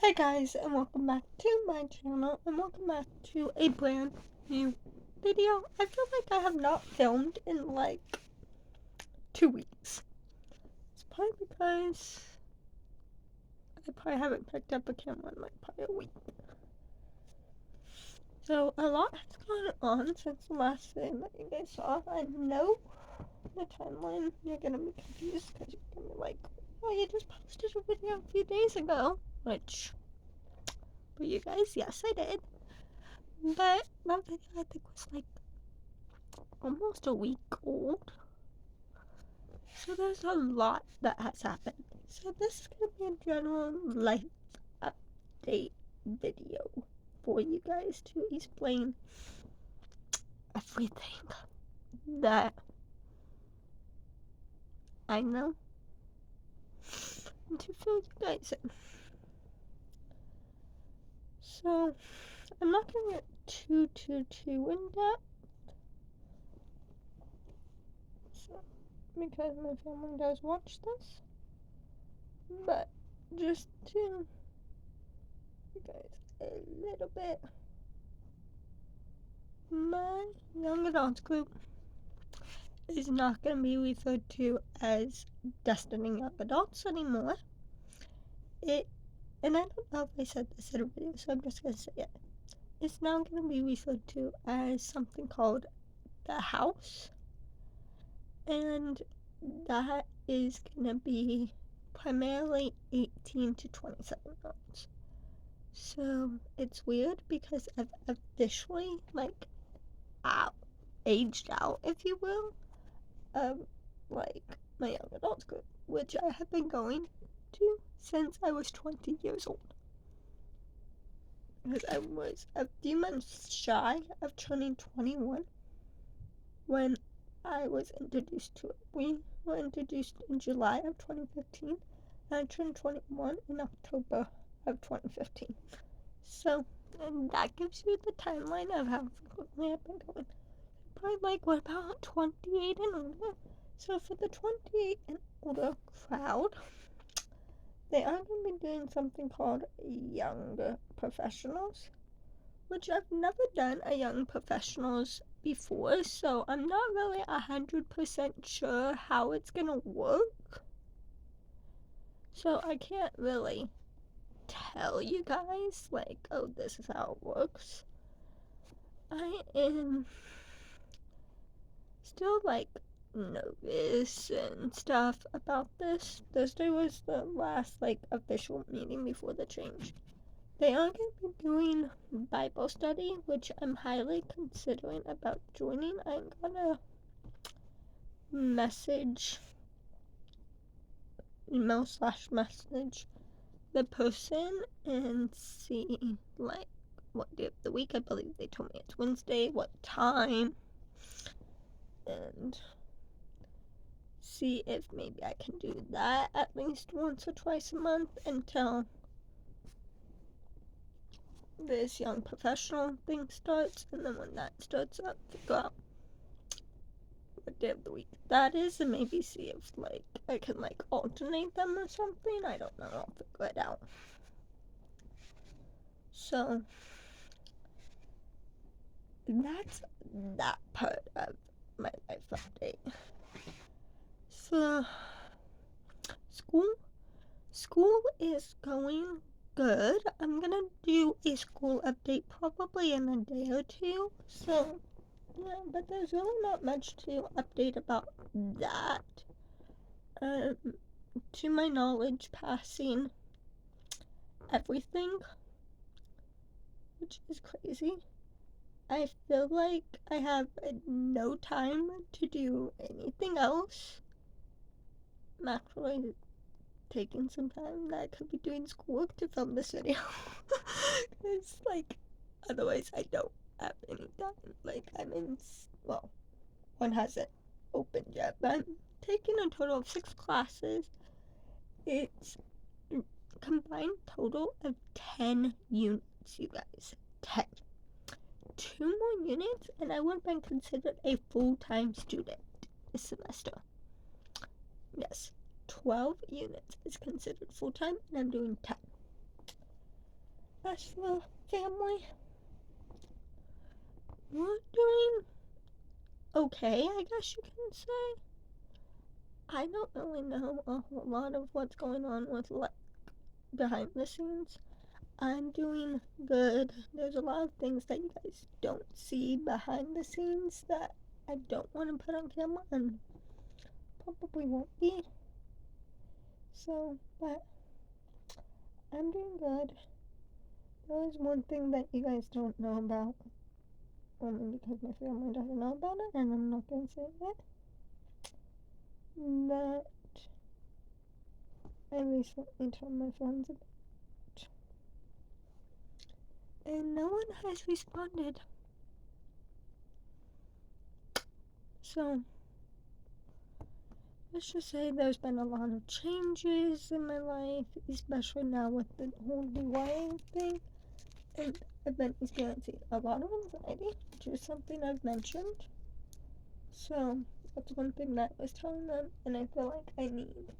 Hey guys, and welcome back to my channel, and welcome back to a brand new video. I feel like I have not filmed in like 2 weeks. It's probably because I probably haven't picked up a camera in like probably a week. So a lot has gone on since the last thing that you guys saw. I know the timeline, you're gonna be confused because you're gonna be like, oh, you just posted a video a few days ago. Which, for you guys, yes I did. But that video I think was like almost a week old. So there's a lot that has happened. So this is going to be a general life update video for you guys to explain everything that I know and to fill you guys in. So I'm not going to get too in depth. So, because my family does watch this. But just to you guys a little bit, my young adults group is not going to be referred to as Destiny Young Adults anymore. And I don't know if I said this in a video, so I'm just going to say it. It's now going to be referred to as something called The House. And that is going to be primarily 18 to 27 months. So it's weird because I've officially, aged out, if you will, like my young adult group, which I have been going to since I was 20 years old. Because I was a few months shy of turning 21 when I was introduced to it. We were introduced in July of 2015, and I turned 21 in October of 2015. So, and that gives you the timeline of how frequently I've been going. Probably like, what about 28 and older? So for the 28 and older crowd, they are going to be doing something called Young Professionals, which I've never done a Young Professionals before, so I'm not really 100% sure how it's going to work. So I can't really tell you guys, like, oh, this is how it works. I am still, like, nervous and stuff about this. Thursday was the last, like, official meeting before the change. They are going to be doing Bible study, which I'm highly considering about joining. I'm gonna email/message the person and see, like, what day of the week. I believe they told me it's Wednesday, what time, and see if maybe I can do that at least once or twice a month until this young professional thing starts, and then when that starts up, figure out what day of the week that is, and maybe see if, like, I can, like, alternate them or something. I don't know. I'll figure it out. So that's that part of my life update. So school is going good. I'm gonna do a school update probably in a day or two. So yeah, but there's really not much to update about that. To my knowledge, passing everything, which is crazy. I feel like I have no time to do anything else. I'm actually taking some time that I could be doing schoolwork to film this video. It's like, otherwise I don't have any time. Like, well, one hasn't opened yet, but I'm taking a total of 6 classes. It's a combined total of 10 units, you guys. 10. 2 more units, and I would have been considered a full-time student this semester. Yes, 12 units is considered full-time, and I'm doing 10. as for family, we're doing okay, I guess you can say. I don't really know a whole lot of what's going on with like behind the scenes. I'm doing good. There's a lot of things that you guys don't see behind the scenes that I don't want to put on camera and probably won't be. So, but I'm doing good. There is one thing that you guys don't know about, only because my family doesn't know about it, and I'm not gonna say it. That I recently told my friends about, and no one has responded. So, let's just say there's been a lot of changes in my life, especially now with the whole DYA thing, and I've been experiencing a lot of anxiety, which is something I've mentioned. So, that's one thing that I was telling them, and I feel like I need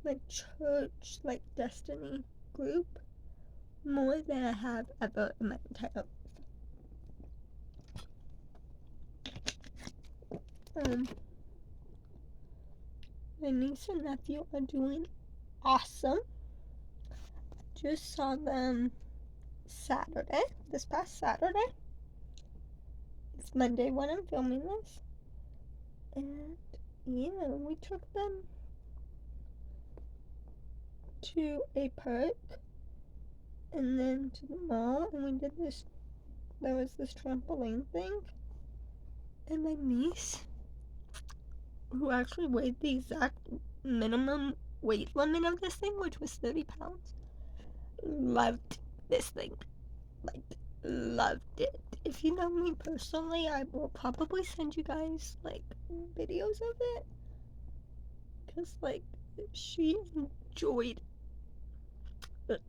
my church, like, destiny group more than I have ever in my entire life. My niece and nephew are doing awesome. Just saw them Saturday, this past Saturday. It's Monday when I'm filming this. And yeah, we took them to a park and then to the mall, and we did this. There was this trampoline thing, and my niece, who actually weighed the exact minimum weight limit of this thing, which was 30 pounds, loved this thing. Like, loved it. If you know me personally, I will probably send you guys, like, videos of it. Because, like, she enjoyed it.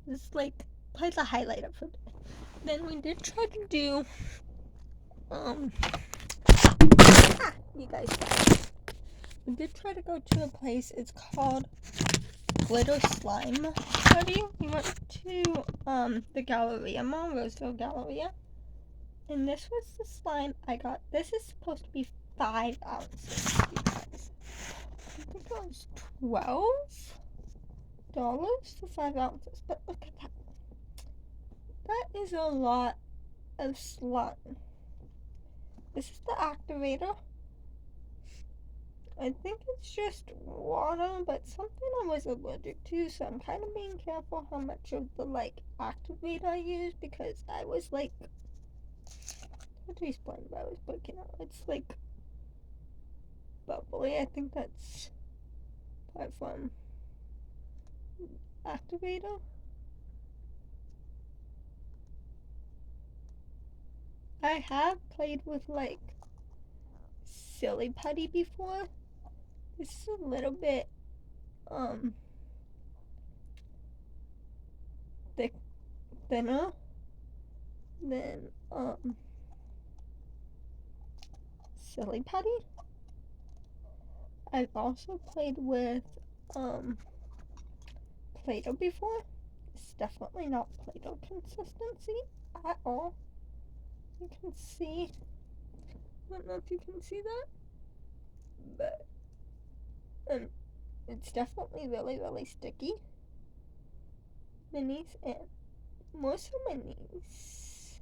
It's, like, probably the highlight of her day. Then we did try to do, you guys saw. We did try to go to a place, it's called Glitter Slime Party. We went to, the Galleria Mall, Roseville Galleria. And this was the slime I got. This is supposed to be 5 ounces, you guys. I think it was $12 for 5 ounces. But look at that. That is a lot of slime. This is the activator. I think it's just water, but something I was allergic to, so I'm kind of being careful how much of the, like, activator I use, because I was, like, how do you explain what I was breaking out? It's, like, bubbly. I think that's part from activator. I have played with, like, silly putty before. This is a little bit thinner than silly putty. I've also played with Play-Doh before. It's definitely not Play-Doh consistency at all. You can see, I don't know if you can see that, but it's definitely really, really sticky. My niece and more so my niece,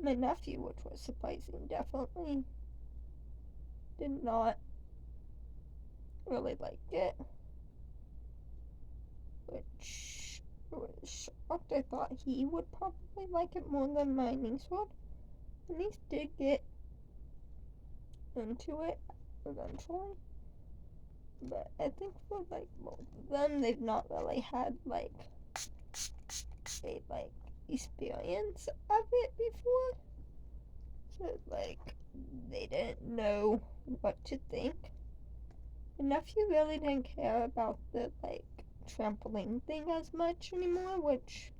my nephew, which was surprising, definitely did not really like it, which was shocked. I thought he would probably like it more than my niece would. My niece did get into it eventually, but I think for, like, both of them, they've not really had, like, a, like, experience of it before, so, like, they didn't know what to think. My nephew really didn't care about the, like, trampoline thing as much anymore, which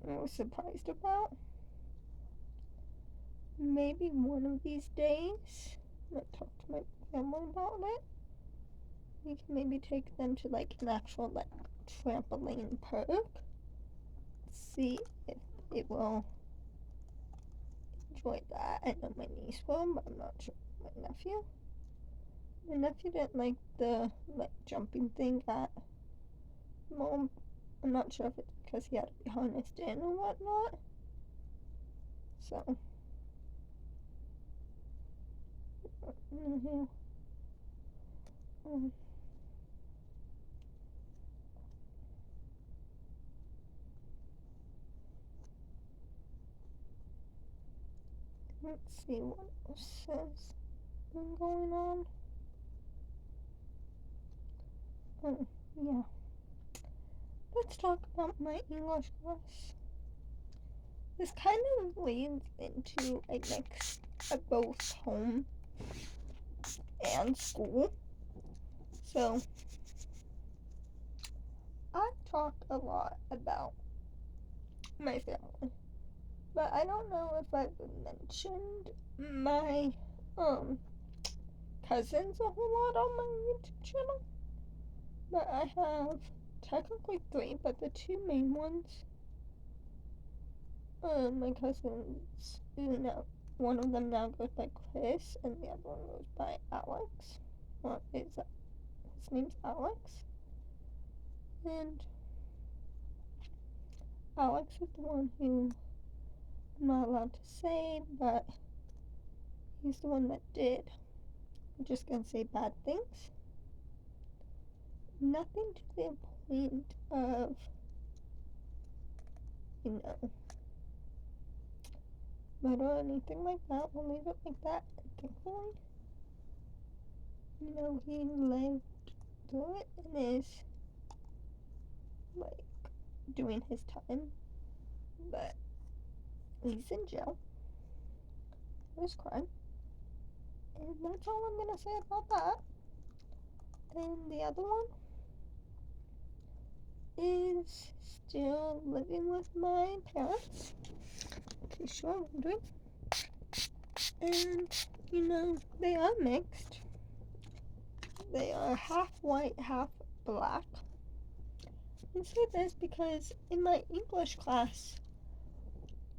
I was surprised about. Maybe one of these days, I'm gonna talk to my family about it. We can maybe take them to, like, an actual, like, trampoline park. See if it will enjoy that. I know my niece will, but I'm not sure my nephew. My nephew didn't like the jumping thing at Mom. I'm not sure if it's because he had to be harnessed in or whatnot. So, let's see what else has been going on. Oh, yeah. Let's talk about my English class. This kind of leads into a mix of both home and school. So, I talk a lot about my family, but I don't know if I've mentioned my cousins a whole lot on my YouTube channel. But I have technically 3, but the 2 main ones, my cousins, one of them now goes by Chris, and the other one goes by Alex. His name's Alex. And Alex is the one who I'm not allowed to say, but he's the one that did. I'm just gonna say bad things. Nothing to the point of, murder or anything like that. We'll leave it like that. And thankfully, he lived through it and is, doing his time. But he's in jail for his crime. And that's all I'm gonna say about that. And the other one is still living with my parents, in case you're wondering. And, they are mixed. They are half white, half black. I say this because in my English class,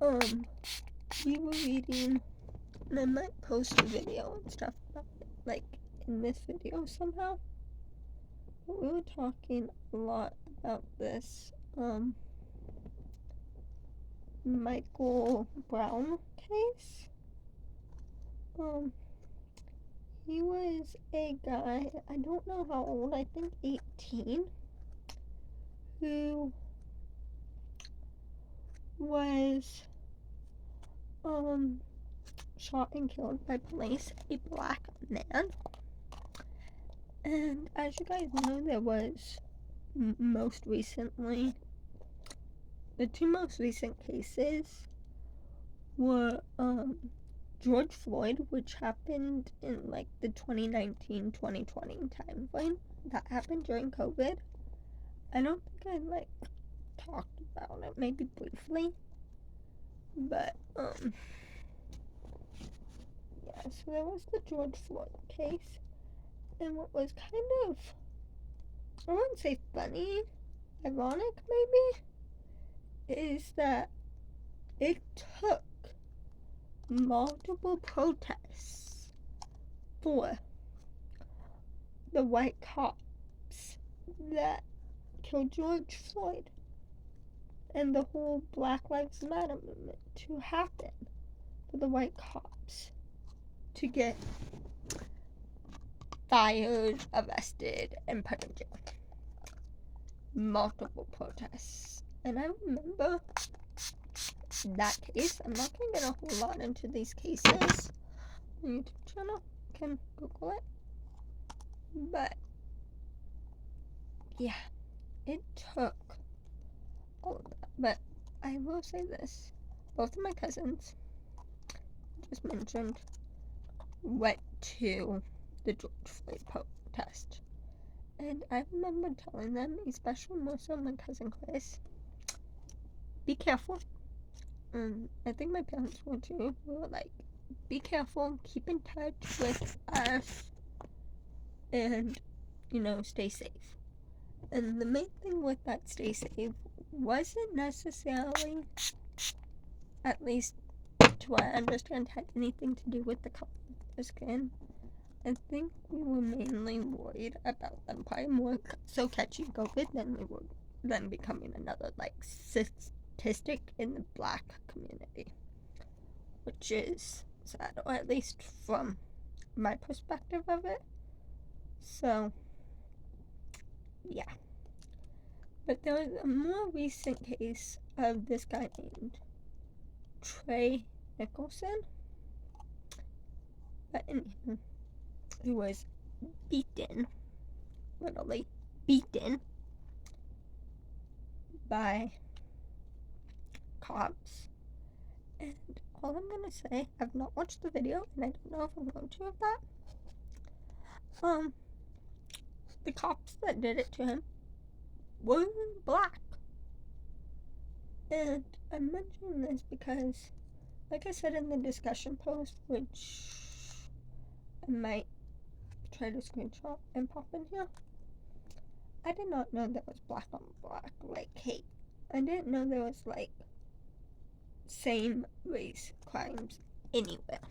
we were reading, and I might post a video and stuff about it, in this video somehow. But we were talking a lot about this, Michael Brown case. He was a guy, I don't know how old, I think 18, who was, shot and killed by police, a black man. And as you guys know, there was most recently, the 2 most recent cases were George Floyd, which happened in the 2019-2020 time frame. That happened during COVID. I don't think I talked about it, maybe briefly, but yeah, so there was the George Floyd case. And what was kind of, I wouldn't say funny, ironic maybe, is that it took multiple protests for the white cops that killed George Floyd and the whole Black Lives Matter movement to happen, for the white cops to get fired, arrested, and put in jail. Multiple protests. And I remember that case. I'm not going to get a whole lot into these cases on YouTube channel. You can Google it. But, yeah, it took all of that. But I will say this. Both of my cousins, just mentioned, went to the George Floyd protest. And I remember telling them, especially more so my cousin Chris, be careful. I think my parents were too. We were like, be careful, keep in touch with us, and, stay safe. And the main thing with that stay safe wasn't necessarily, at least to what I understand, had anything to do with the color of their skin. I think we were mainly worried about them probably more so catching COVID than becoming another statistic in the Black community, which is sad, or at least from my perspective of it. So, yeah. But there was a more recent case of this guy named Trey Nicholson. But anyway, he was beaten, literally beaten, by cops. And all I'm gonna say, I've not watched the video, and I don't know if I'm going to of that. The cops that did it to him were Black. And I'm mentioning this because, like I said in the discussion post, which I might try to screenshot and pop in here, I did not know there was Black on Black, hate. I didn't know there was, same race crimes anywhere.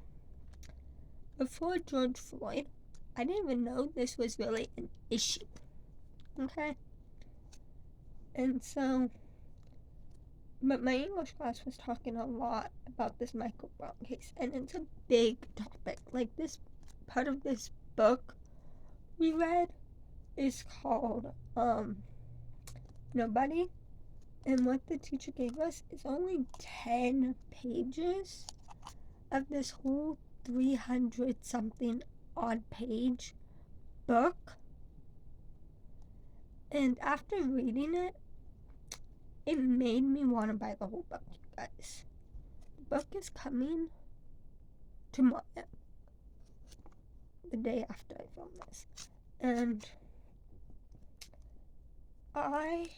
Before George Floyd, I didn't even know this was really an issue. Okay? And so, but my English class was talking a lot about this Michael Brown case, and it's a big topic. This part of this book we read is called Nobody, and what the teacher gave us is only 10 pages of this whole 300 something odd page book. And after reading it, it made me want to buy the whole book, you guys. The book is coming tomorrow, the day after I film this. And I'm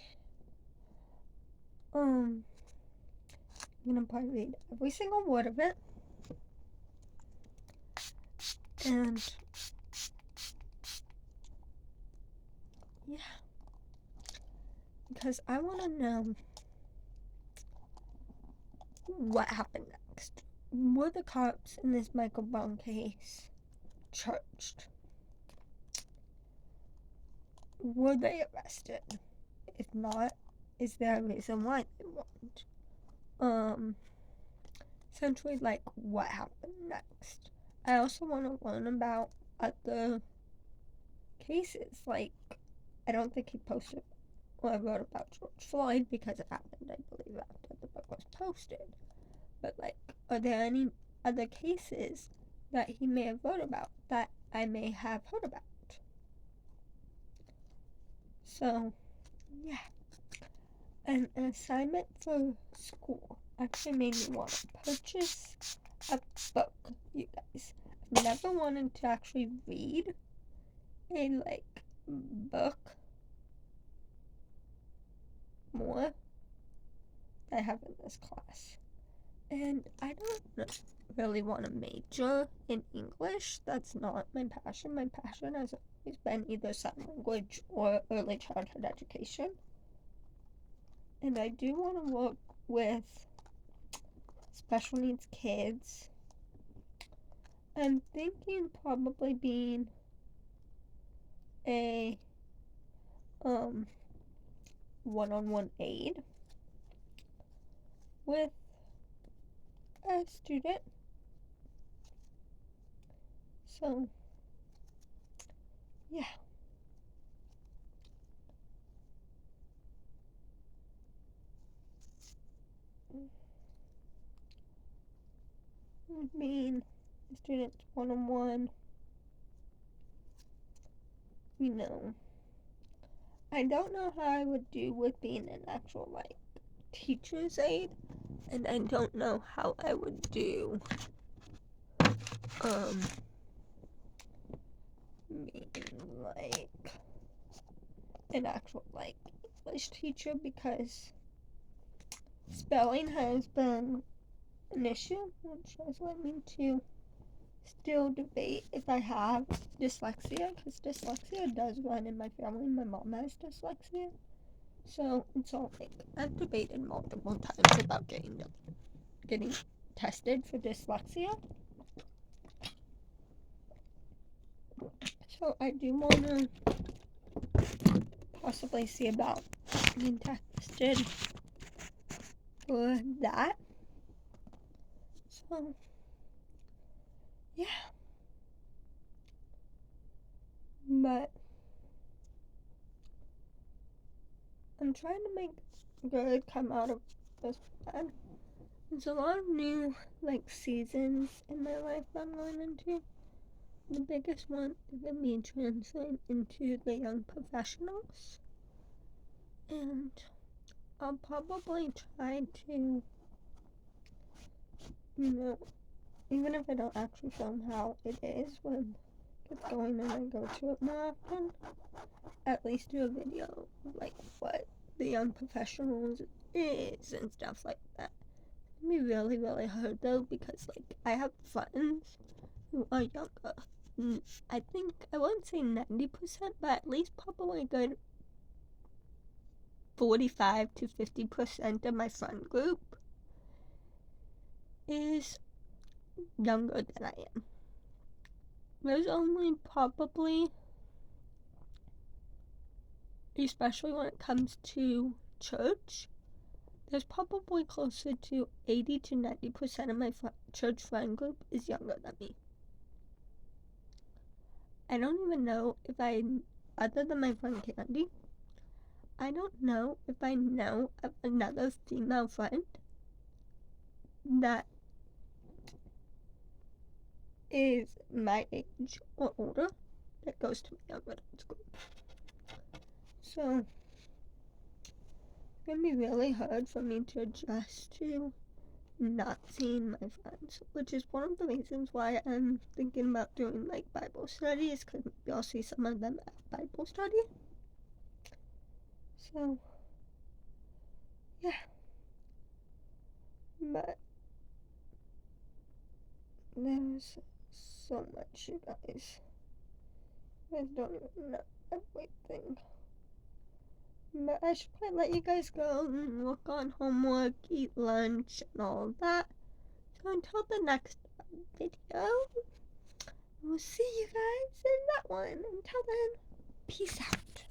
gonna probably read every single word of it. And yeah, because I want to know what happened next. Were the cops in this Michael Brown case charged? Were they arrested? If not, is there a reason why they weren't? Essentially, what happened next. I also want to learn about other cases. I don't think he posted or wrote about George Floyd because it happened, I believe, after the book was posted. But, are there any other cases that he may have wrote about that I may have heard about? So, yeah. An assignment for school actually made me want to purchase a book, you guys. I've never wanted to actually read a, book more than I have in this class. And I don't really want to major in English. That's not my passion. My passion has always been either sign language or early childhood education. And I do want to work with special needs kids. I'm thinking probably being a one-on-one aide with a student. So, yeah. Being a student one-on-one, I don't know how I would do with being an actual, teacher's aide, and I don't know how I would do, being, an actual, English teacher, because spelling has been an issue, which has led me to still debate if I have dyslexia, because dyslexia does run in my family. My mom has dyslexia. So it's all like, I've debated multiple times about getting tested for dyslexia. So I do want to possibly see about being tested for that. So, yeah. But I'm trying to make good come out of this bad. There's a lot of new, like, seasons in my life I'm going into. The biggest one is going to be transferring into the young professionals. And I'll probably try to, even if I don't actually film how it is when it's going and I go to it more often, at least do a video of, like, what the young professionals is and stuff like that. It's gonna be really, really hard though, because, like, I have friends who are younger. I think, I wouldn't say 90%, but at least probably a good 45 to 50% of my friend group is younger than I am. There's only probably, especially when it comes to church, there's probably closer to 80 to 90% of my church friend group is younger than me. I don't even know if other than my friend Candy, I don't know if I know of another female friend that is my age or older that goes to my younger group. So, it's gonna be really hard for me to adjust to not seeing my friends, which is one of the reasons why I'm thinking about doing, like, Bible studies, because maybe I'll see some of them at Bible study. So, yeah. But there's so much, you guys. I don't even know everything. But I should probably let you guys go and work on homework, eat lunch, and all that. So until the next video, we'll see you guys in that one. Until then, peace out.